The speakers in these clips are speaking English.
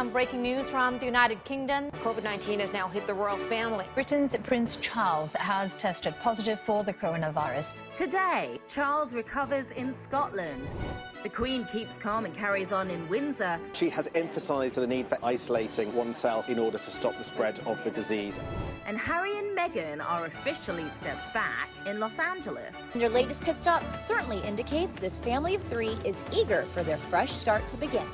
some breaking news from the United Kingdom. COVID-19 has now hit the royal family. Britain's Prince Charles has tested positive for the coronavirus. Today, Charles recovers in Scotland. The Queen keeps calm and carries on in Windsor. She has emphasised the need for isolating oneself in order to stop the spread of the disease. And Harry and Meghan are officially stepped back in Los Angeles. Their latest pit stop certainly indicates this family of three is eager for their fresh start to begin.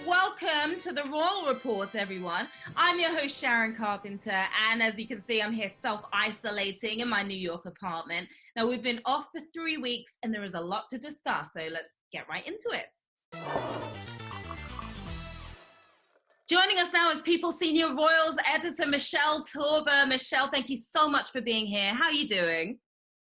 Welcome to the Royal Report, everyone. I'm your host, Sharon Carpenter, and as you can see, I'm here self-isolating in my New York apartment. Now, we've been off for 3 weeks, and there is a lot to discuss, so let's get right into it. Joining us now is People Senior Royals editor Michelle Tauber. Michelle, thank you so much for being here. How are you doing?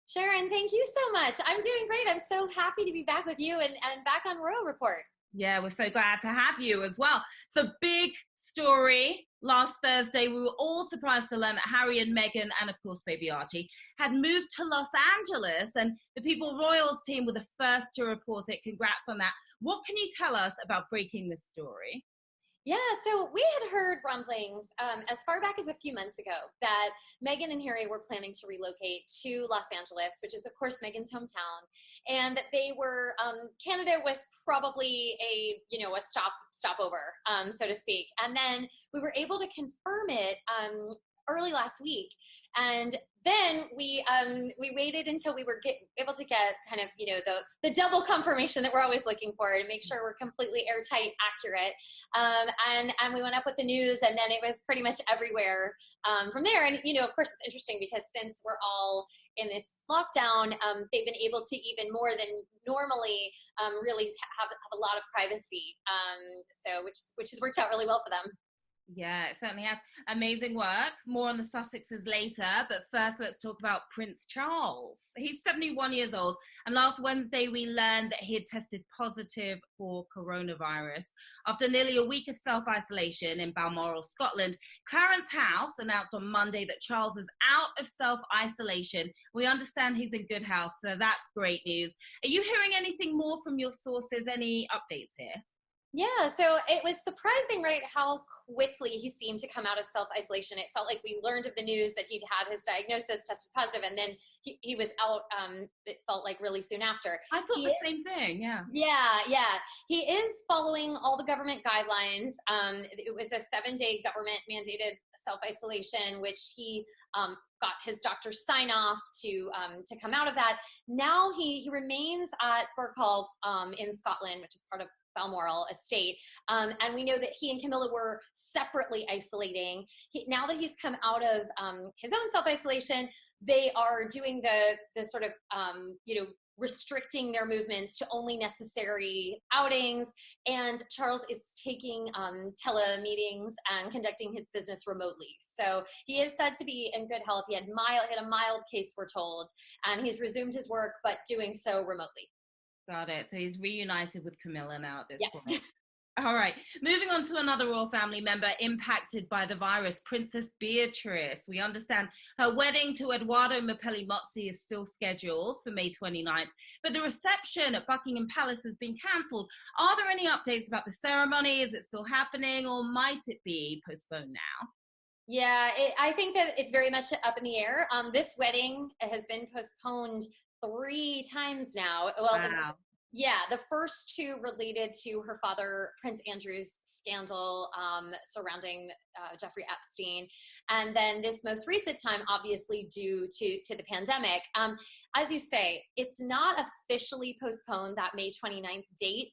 Sharon, thank you so much. I'm doing great. I'm so happy to be back with you and back on Royal Report. Yeah, we're so glad to have you as well. The big story last Thursday, we were all surprised to learn that Harry and Meghan, and of course baby Archie, had moved to Los Angeles, and the People Royals team were the first to report it. Congrats on that. What can you tell us about breaking this story? Yeah, so we had heard rumblings as far back as a few months ago that Meghan and Harry were planning to relocate to Los Angeles, which is, of course, Meghan's hometown, and that they were, Canada was probably a stopover, so to speak. And then we were able to confirm it early last week. And then we waited until we were able to get kind of, the double confirmation that we're always looking for to make sure we're completely airtight, accurate. And we went up with the news, and then it was pretty much everywhere from there. And, of course, it's interesting because since we're all in this lockdown, they've been able to even more than normally really have a lot of privacy. Which has worked out really well for them. Yeah, it certainly has. Amazing work. More on the Sussexes later, but first let's talk about Prince Charles. He's 71 years old, and last Wednesday we learned that he had tested positive for coronavirus. After nearly a week of self-isolation in Balmoral, Scotland, Clarence House announced on Monday that Charles is out of self-isolation. We understand he's in good health, so that's great news. Are you hearing anything more from your sources? Any updates here? Yeah, so it was surprising, right, how quickly he seemed to come out of self-isolation. It felt like we learned of the news that he'd had his diagnosis, tested positive, and then he was out, it felt like really soon after. I thought the same thing, yeah. Yeah. He is following all the government guidelines. It was a 7-day government-mandated self-isolation, which he got his doctor's sign-off to come out of that. Now he remains at Burkhall in Scotland, which is part of Balmoral estate. And we know that he and Camilla were separately isolating. Now that he's come out of his own self-isolation, they are doing the sort of, restricting their movements to only necessary outings. And Charles is taking telemeetings and conducting his business remotely. So he is said to be in good health. He had a mild case, we're told, and he's resumed his work, but doing so remotely. Got it. So he's reunited with Camilla now at this point. All right. Moving on to another royal family member impacted by the virus, Princess Beatrice. We understand her wedding to Edoardo Mapelli Mozzi is still scheduled for May 29th, but the reception at Buckingham Palace has been cancelled. Are there any updates about the ceremony? Is it still happening, or might it be postponed now? Yeah, I think that it's very much up in the air. This wedding has been postponed 3 times now. Well, wow. The first 2 related to her father, Prince Andrew's scandal surrounding Jeffrey Epstein. And then this most recent time, obviously due to the pandemic. As you say, it's not officially postponed, that May 29th date.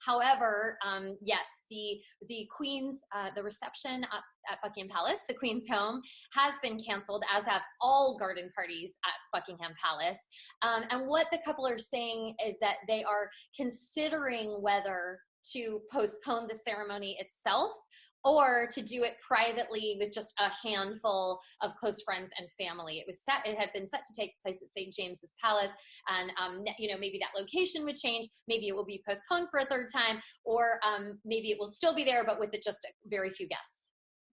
However, yes, the Queen's, the reception at Buckingham Palace, the Queen's home, has been canceled, as have all garden parties at Buckingham Palace. And what the couple are saying is that they are considering whether to postpone the ceremony itself or to do it privately with just a handful of close friends and family. It had been set to take place at St. James's Palace, and maybe that location would change. Maybe it will be postponed for a 3rd time, or maybe it will still be there, but with just very few guests.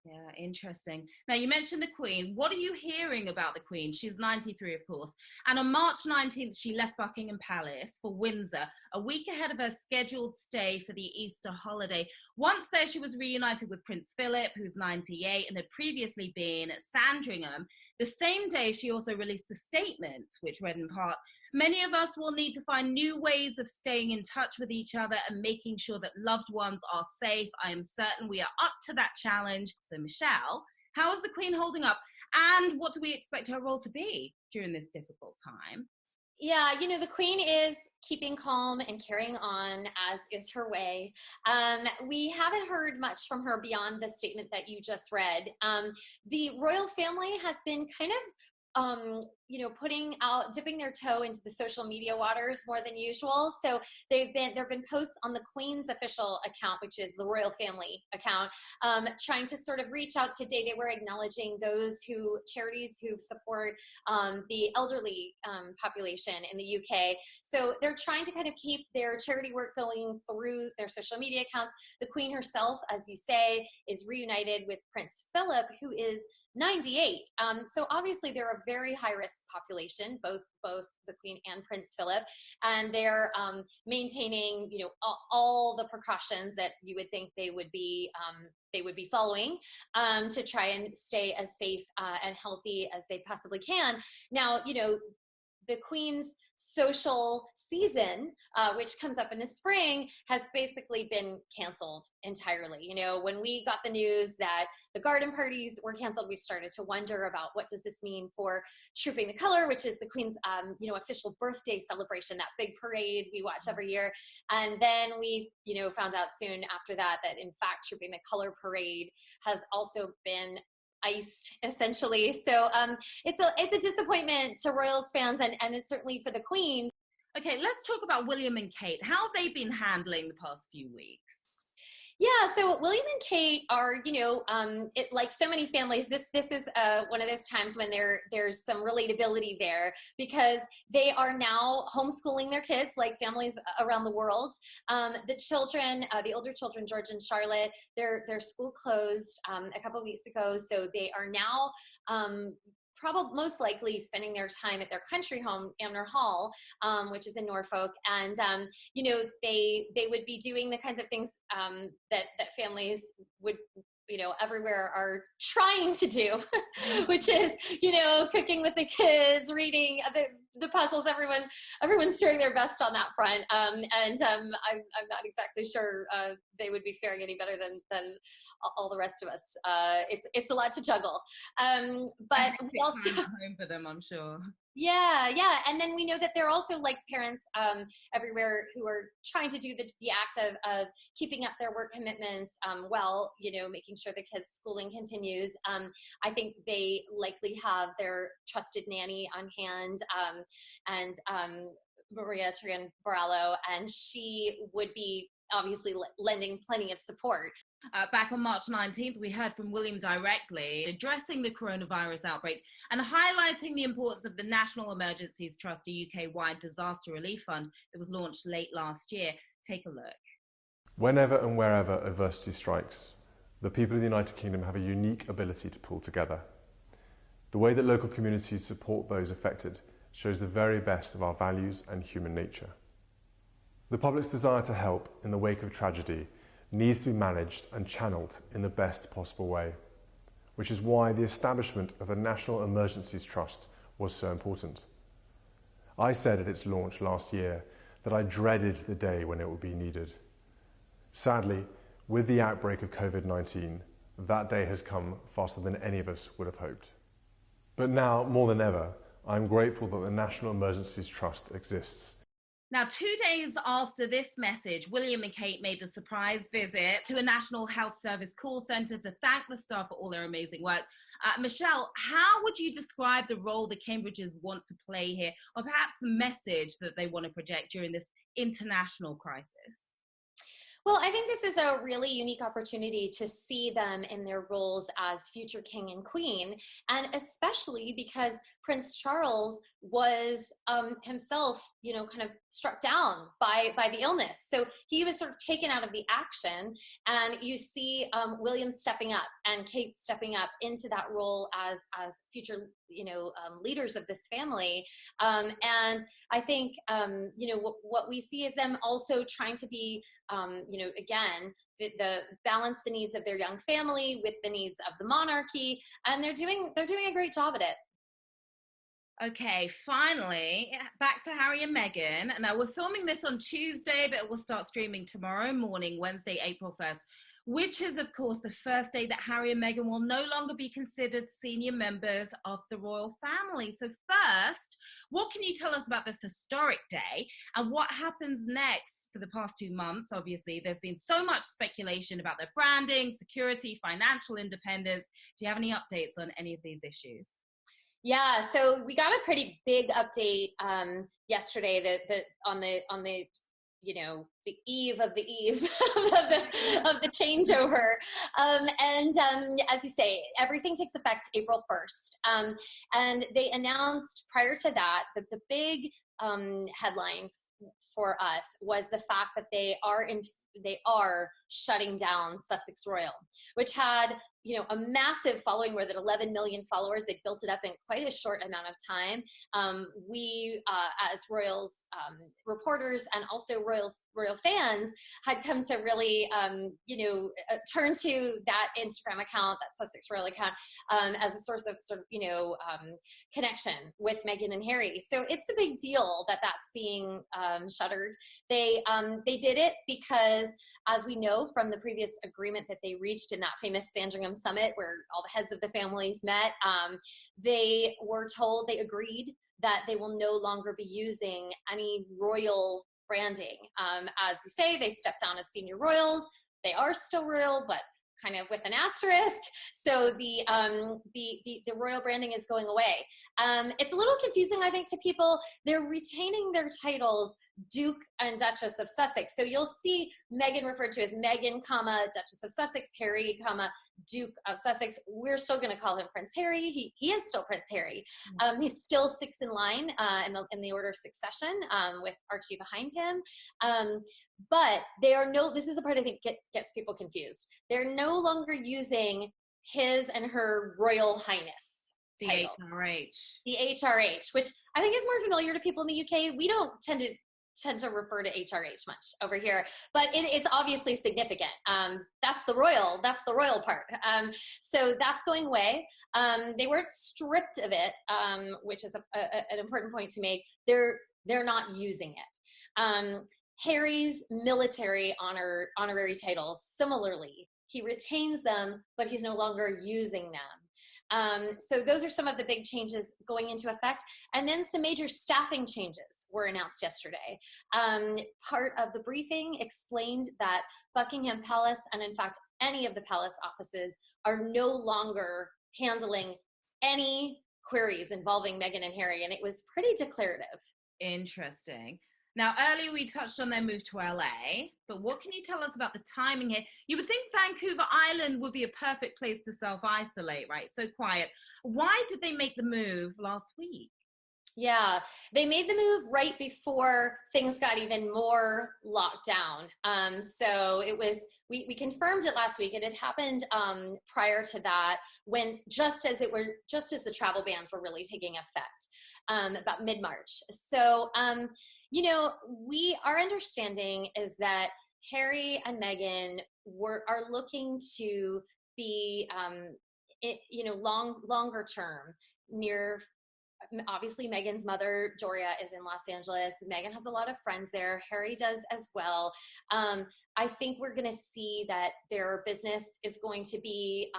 Yeah, interesting. Now, you mentioned the Queen. What are you hearing about the Queen? She's 93, of course. And on March 19th, she left Buckingham Palace for Windsor, a week ahead of her scheduled stay for the Easter holiday. Once there, she was reunited with Prince Philip, who's 98 and had previously been at Sandringham. The same day, she also released a statement, which read in part, "Many of us will need to find new ways of staying in touch with each other and making sure that loved ones are safe. I am certain we are up to that challenge." So, Michelle, how is the Queen holding up? And what do we expect her role to be during this difficult time? Yeah, the Queen is keeping calm and carrying on, as is her way. We haven't heard much from her beyond the statement that you just read. The royal family has been kind of dipping their toe into the social media waters more than usual. So there've been posts on the Queen's official account, which is the royal family account, trying to sort of reach out today. They were acknowledging charities who support the elderly population in the UK. So they're trying to kind of keep their charity work going through their social media accounts. The Queen herself, as you say, is reunited with Prince Philip, who is 98. So obviously they're a very high-risk population, both the Queen and Prince Philip, and they're maintaining, all the precautions that you would think they would be following to try and stay as safe and healthy as they possibly can. Now, the Queen's social season, which comes up in the spring, has basically been canceled entirely. When we got the news that the garden parties were canceled, we started to wonder about what does this mean for Trooping the Color, which is the Queen's, official birthday celebration, that big parade we watch every year. And then we, found out soon after that in fact, Trooping the Color parade has also been iced, essentially. So it's a disappointment to Royals fans, and it's certainly for the Queen. Okay, let's talk about William and Kate. How have they been handling the past few weeks? Yeah, so William and Kate are, like so many families, this is one of those times when there's some relatability there, because they are now homeschooling their kids like families around the world. The children, the older children, George and Charlotte, their school closed a couple weeks ago, so they are now probably most likely spending their time at their country home, Amner Hall, which is in Norfolk. And, they would be doing the kinds of things that families would, everywhere are trying to do, which is, cooking with the kids, reading the puzzles. Everyone's doing their best on that front. I'm not exactly sure they would be faring any better than all the rest of us. It's a lot to juggle. But we also home for them, I'm sure. Yeah. And then we know that there are also like parents everywhere who are trying to do the act of keeping up their work commitments while, making sure the kids' schooling continues. I think they likely have their trusted nanny on hand, and Maria Trian-Borallo, and she would be obviously lending plenty of support. Back on March 19th, we heard from William directly addressing the coronavirus outbreak and highlighting the importance of the National Emergencies Trust, a UK-wide disaster relief fund that was launched late last year. Take a look. Whenever and wherever adversity strikes, the people of the United Kingdom have a unique ability to pull together. The way that local communities support those affected shows the very best of our values and human nature. The public's desire to help in the wake of tragedy needs to be managed and channeled in the best possible way, which is why the establishment of the National Emergencies Trust was so important. I said at its launch last year that I dreaded the day when it would be needed. Sadly, with the outbreak of COVID-19, that day has come faster than any of us would have hoped. But now, more than ever, I'm grateful that the National Emergencies Trust exists. Now, 2 days after this message, William and Kate made a surprise visit to a National Health Service call centre to thank the staff for all their amazing work. Michelle, how would you describe the role the Cambridges want to play here, or perhaps the message that they want to project during this international crisis? Well, I think this is a really unique opportunity to see them in their roles as future king and queen, and especially because Prince Charles was himself, kind of struck down by the illness. So he was sort of taken out of the action, and you see William stepping up and Kate stepping up into that role as future, leaders of this family. And I think, what we see is them also trying to be, again, the balance the needs of their young family with the needs of the monarchy, and they're doing a great job at it. Okay, finally, back to Harry and Meghan. Now, we're filming this on Tuesday, but it will start streaming tomorrow morning, Wednesday, April 1st, which is, of course, the first day that Harry and Meghan will no longer be considered senior members of the royal family. So first, what can you tell us about this historic day and what happens next for the past 2 months? Obviously, there's been so much speculation about their branding, security, financial independence. Do you have any updates on any of these issues? Yeah, so we got a pretty big update yesterday that on the the eve of the of the changeover. And as you say, everything takes effect April 1st. And they announced prior to that that the big headline for us was the fact that they are shutting down Sussex Royal, which had a massive following, more than 11 million followers. They built it up in quite a short amount of time. We, as Royals reporters and also Royal fans, had come to really, turn to that Instagram account, that Sussex Royal account, as a source of sort of, connection with Meghan and Harry. So it's a big deal that that's being shuttered. They did it because, as we know from the previous agreement that they reached in that famous Sandringham Summit where all the heads of the families met, they agreed that they will no longer be using any royal branding. As you say, they stepped down as senior royals. They are still royal, but kind of with an asterisk. So the royal branding is going away. It's a little confusing, I think, to people. They're retaining their titles Duke and Duchess of Sussex. So you'll see Meghan referred to as Meghan, Duchess of Sussex, Harry, Duke of Sussex. We're still going to call him Prince Harry. He is still Prince Harry. He's still 6th in line in the order of succession, with Archie behind him. But this is the part I think gets people confused. They're no longer using his and her Royal Highness title. The HRH, which I think is more familiar to people in the UK. We don't tend to refer to HRH much over here, but it's obviously significant. That's the royal part. So that's going away. They weren't stripped of it, which is an important point to make. They're not using it. Harry's military honorary titles, similarly, he retains them, but he's no longer using them. So those are some of the big changes going into effect. And then some major staffing changes were announced yesterday. Part of the briefing explained that Buckingham Palace, and in fact, any of the palace offices, are no longer handling any queries involving Meghan and Harry. And it was pretty declarative. Interesting. Now, earlier we touched on their move to LA, but what can you tell us about the timing here? You would think Vancouver Island would be a perfect place to self-isolate, right? So quiet. Why did they make the move last week? Yeah, they made the move right before things got even more locked down. So it was, we confirmed it last week. It had happened prior to that, when just as the travel bans were really taking effect, about mid-March. So, our understanding is that Harry and Meghan are looking to be, longer term, near. Obviously, Meghan's mother, Doria, is in Los Angeles. Meghan has a lot of friends there. Harry does as well. I think we're going to see that their business is going to be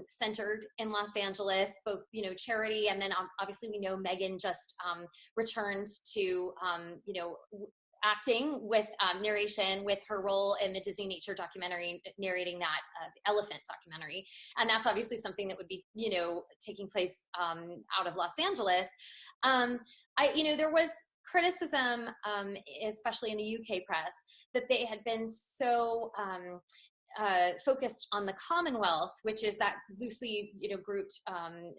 centered in Los Angeles, both, charity, and then obviously we know Meghan just returned to, acting with narration with her role in the Disney Nature documentary, narrating that elephant documentary. And that's obviously something that would be, taking place out of Los Angeles. There was criticism, especially in the UK press, that they had been so focused on the Commonwealth, which is that loosely, grouped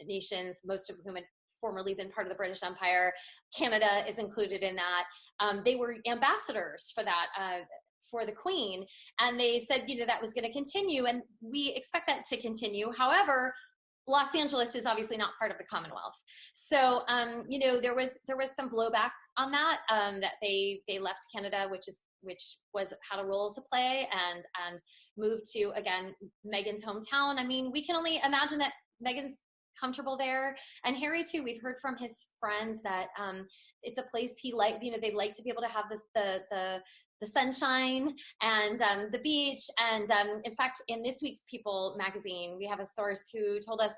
nations, most of whom had formerly been part of the British Empire. Canada is included in that. They were ambassadors for that, for the Queen. And they said, that was going to continue. And we expect that to continue. However, Los Angeles is obviously not part of the Commonwealth. So, there was some blowback on that, that they left Canada, which had a role to play, and moved to, again, Meghan's hometown. I mean, we can only imagine that Meghan's comfortable there, and Harry too. We've heard from his friends that it's a place he like. They'd like to be able to have the sunshine and the beach. And in fact, in this week's People magazine, we have a source who told us,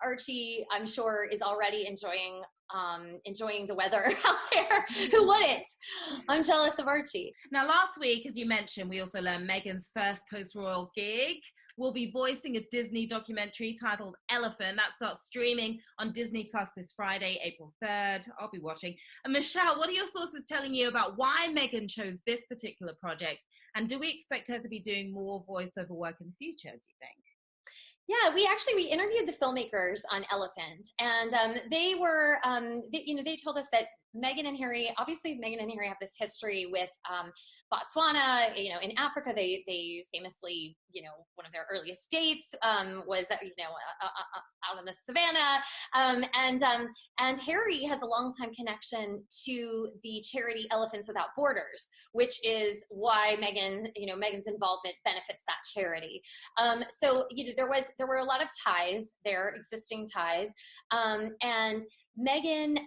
Archie, I'm sure, is already enjoying the weather out there. Who wouldn't? I'm jealous of Archie. Now, last week, as you mentioned, we also learned Meghan's first post-royal gig will be voicing a Disney documentary titled Elephant. That starts streaming on Disney Plus this Friday, April 3rd. I'll be watching. And Michelle, what are your sources telling you about why Meghan chose this particular project? And do we expect her to be doing more voiceover work in the future, do you think? Yeah, we interviewed the filmmakers on Elephant, and they were, they told us that Meghan and Harry have this history with Botswana. In Africa, they famously, one of their earliest dates was, out in the savannah. And Harry has a longtime connection to the charity Elephants Without Borders, which is why Meghan's involvement benefits that charity. So there were a lot of ties there, existing ties, and Meghan,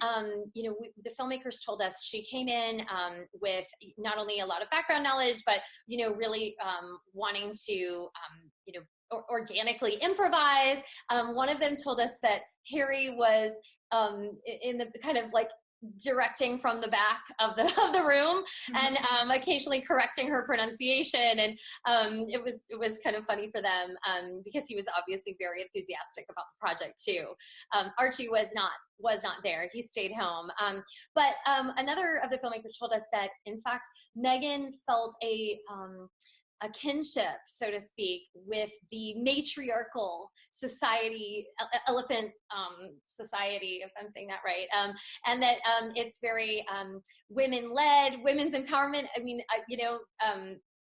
the filmmakers told us she came in with not only a lot of background knowledge, but, really wanting to, organically improvise. One of them told us that Harry was in the kind of like directing from the back of the room, and occasionally correcting her pronunciation, and it was kind of funny for them because he was obviously very enthusiastic about the project too. Archie was not there; he stayed home. But another of the filmmakers told us that in fact Meghan felt a kinship, so to speak, with the matriarchal society, elephant society, if I'm saying that right, and that it's very women-led, women's empowerment. I mean,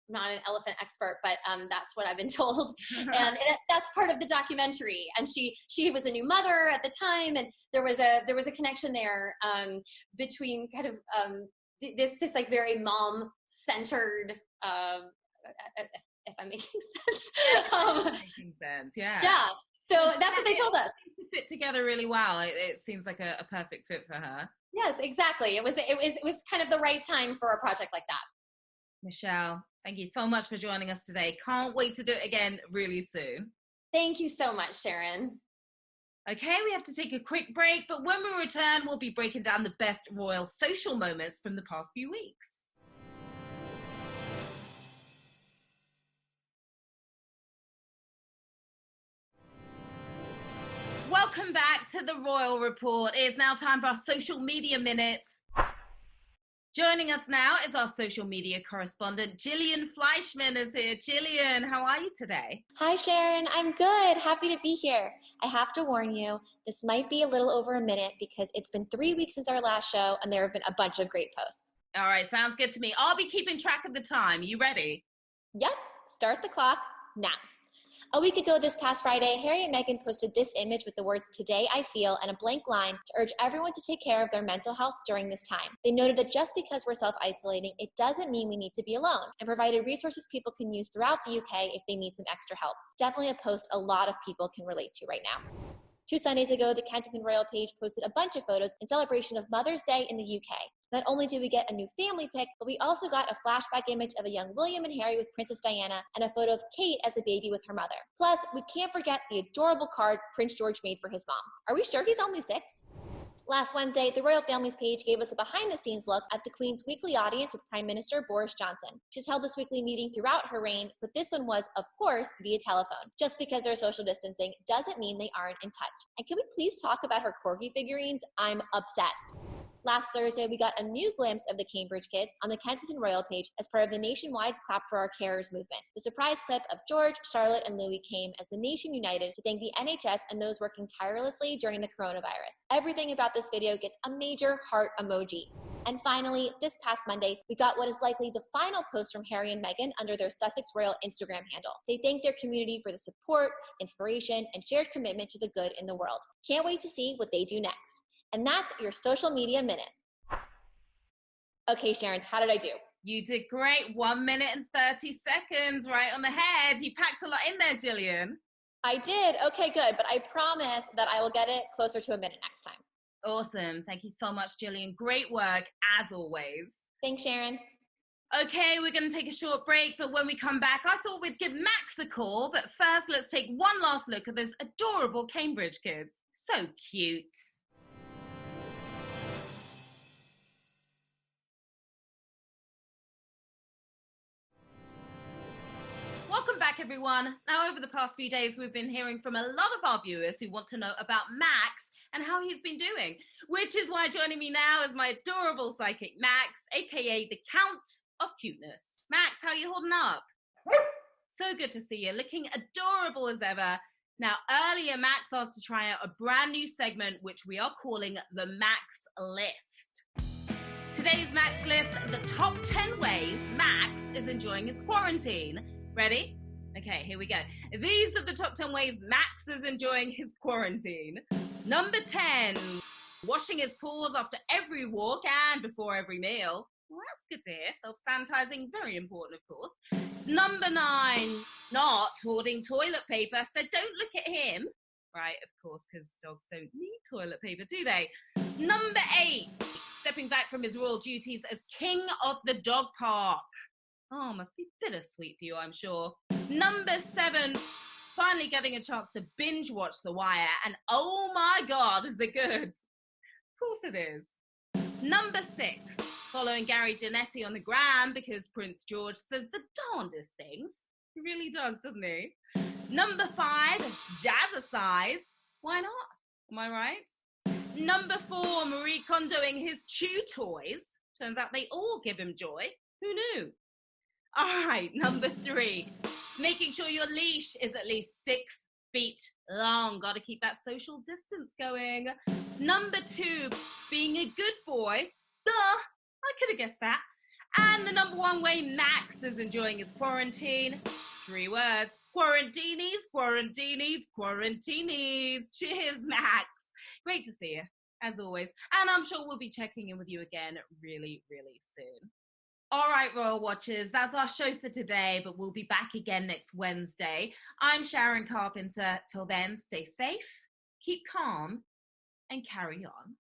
not an elephant expert, but that's what I've been told, and that's part of the documentary. And she was a new mother at the time, and there was a connection there between kind of this like very mom-centered. If I'm making sense. Making sense, yeah. Yeah. So that's what they told us. It fit together really well. It seems like a perfect fit for her. Yes, exactly. It was kind of the right time for a project like that. Michelle, thank you so much for joining us today. Can't wait to do it again really soon. Thank you so much, Sharon. Okay, we have to take a quick break, but when we return, we'll be breaking down the best royal social moments from the past few weeks. Welcome back to the Royal Report. It's now time for our social media minutes. Joining us now is our social media correspondent, Gillian Fleischman is here. Gillian, how are you today? Hi, Sharon. I'm good. Happy to be here. I have to warn you, this might be a little over a minute because it's been 3 weeks since our last show and there have been a bunch of great posts. All right, sounds good to me. I'll be keeping track of the time. You ready? Yep. Start the clock now. A week ago this past Friday, Harry and Meghan posted this image with the words, "Today I feel," and a blank line to urge everyone to take care of their mental health during this time. They noted that just because we're self-isolating, it doesn't mean we need to be alone, and provided resources people can use throughout the UK if they need some extra help. Definitely a post a lot of people can relate to right now. 2 Sundays ago, the Kensington Royal page posted a bunch of photos in celebration of Mother's Day in the UK. Not only did we get a new family pic, but we also got a flashback image of a young William and Harry with Princess Diana and a photo of Kate as a baby with her mother. Plus, we can't forget the adorable card Prince George made for his mom. Are we sure he's only 6? Last Wednesday, the Royal Family's page gave us a behind-the-scenes look at the Queen's weekly audience with Prime Minister Boris Johnson. She's held this weekly meeting throughout her reign, but this one was, of course, via telephone. Just because they're social distancing doesn't mean they aren't in touch. And can we please talk about her corgi figurines? I'm obsessed. Last Thursday, we got a new glimpse of the Cambridge kids on the Kensington Royal page as part of the nationwide Clap for Our Carers movement. The surprise clip of George, Charlotte, and Louis came as the nation united to thank the NHS and those working tirelessly during the coronavirus. Everything about this video gets a major heart emoji. And finally, this past Monday, we got what is likely the final post from Harry and Meghan under their Sussex Royal Instagram handle. They thanked their community for the support, inspiration, and shared commitment to the good in the world. Can't wait to see what they do next. And that's your social media minute. Okay, Sharon, how did I do? You did great. 1 minute and 30 seconds, right on the head. You packed a lot in there, Gillian. I did. Okay, good. But I promise that I will get it closer to a minute next time. Awesome. Thank you so much, Gillian. Great work, as always. Thanks, Sharon. Okay, we're going to take a short break, but when we come back, I thought we'd give Max a call. But first, let's take one last look at those adorable Cambridge kids. So cute. Welcome back, everyone. Now, over the past few days, we've been hearing from a lot of our viewers who want to know about Max and how he's been doing, which is why joining me now is my adorable psychic Max, aka the Count of Cuteness. Max, how are you holding up? So good to see you, looking adorable as ever. Now, earlier Max asked to try out a brand new segment, which we are calling the Max List. Today's Max List, the top 10 ways Max is enjoying his quarantine. Ready? Okay, here we go. These are the top 10 ways Max is enjoying his quarantine. Number 10, washing his paws after every walk and before every meal. Well, that's good to hear. Self-sanitizing, very important, of course. Number 9, not hoarding toilet paper, so don't look at him. Right, of course, because dogs don't need toilet paper, do they? Number 8, stepping back from his royal duties as king of the dog park. Oh, must be bittersweet for you, I'm sure. Number 7, finally getting a chance to binge watch The Wire, and oh my God, is it good? Of course it is. Number 6, following Gary Janetti on the gram because Prince George says the darndest things. He really does, doesn't he? Number 5, jazzercise. Why not? Am I right? Number 4, Marie Kondoing his chew toys. Turns out they all give him joy. Who knew? All right, number 3, making sure your leash is at least 6 feet long. Got to keep that social distance going. Number 2, being a good boy. Duh, I could have guessed that. And the number 1 way Max is enjoying his quarantine. 3 words. Quarantinis, quarantinis, quarantinis. Cheers, Max. Great to see you, as always. And I'm sure we'll be checking in with you again really, really soon. All right, Royal Watchers, that's our show for today, but we'll be back again next Wednesday. I'm Sharon Carpenter. Till then, stay safe, keep calm, and carry on.